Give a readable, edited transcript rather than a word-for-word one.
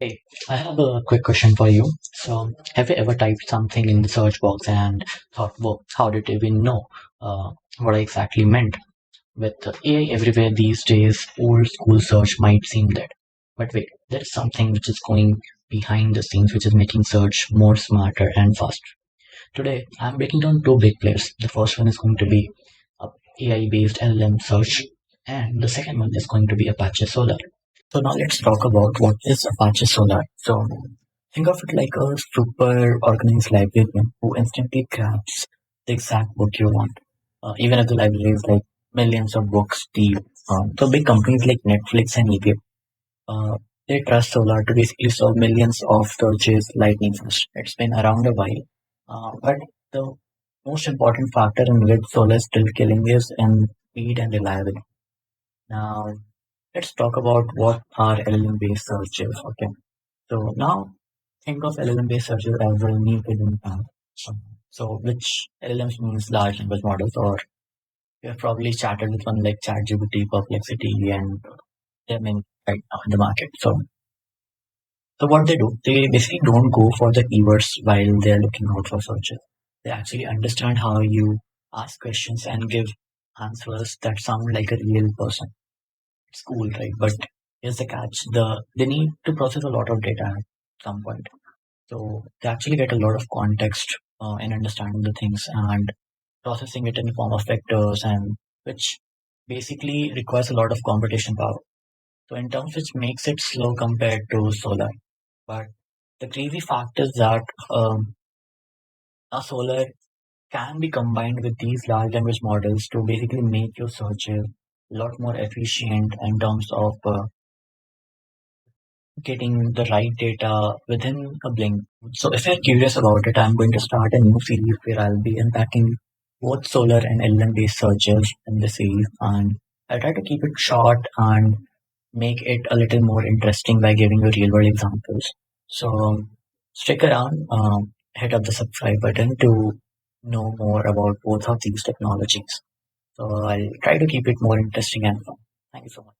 Hey, I have a quick question for you. So, have you ever typed something in the search box and thought, whoa, how did it even know what I exactly meant? With AI everywhere these days, old school search might seem dead. But wait, there is something which is going behind the scenes which is making search more smarter and faster. Today, I'm breaking down two big players. The first one is going to be AI-based LLM search, and the second one is going to be Apache Solr. So now let's talk about what is Apache Solr. So think of it like a super organized librarian who instantly grabs the exact book you want. Even if the library is like millions of books deep. So big companies like Netflix and eBay, uh, they trust Solar to basically solve millions of searches lightning fast. It's been around a while. But the most important factor in which Solar is still killing is in speed and reliability. Now let's talk about what are LLM-based searches. Okay. So now think of LLM-based searches as a new kid in town. So which LLMs means large language models, or you have probably chatted with one like ChatGPT, Perplexity, and there are many right now in the market. So what they do, they basically don't go for the keywords while they're looking out for searches. They actually understand how you ask questions and give answers that sound like a real person. It's cool, right? But here's the catch: they need to process a lot of data at some point. So they actually get a lot of context in understanding the things and processing it in the form of vectors, and which basically requires a lot of computation power. So in terms which makes it slow compared to solar. But the crazy fact is that a solar can be combined with these large language models to basically make your searches a lot more efficient in terms of getting the right data within a blink. So if you're curious about it, I'm going to start a new series where I'll be unpacking both solar and LLM based searches in the series, and I'll try to keep it short and make it a little more interesting by giving you real world examples. So stick around, hit up the subscribe button to know more about both of these technologies. So I'll try to keep it more interesting and fun. Thank you so much.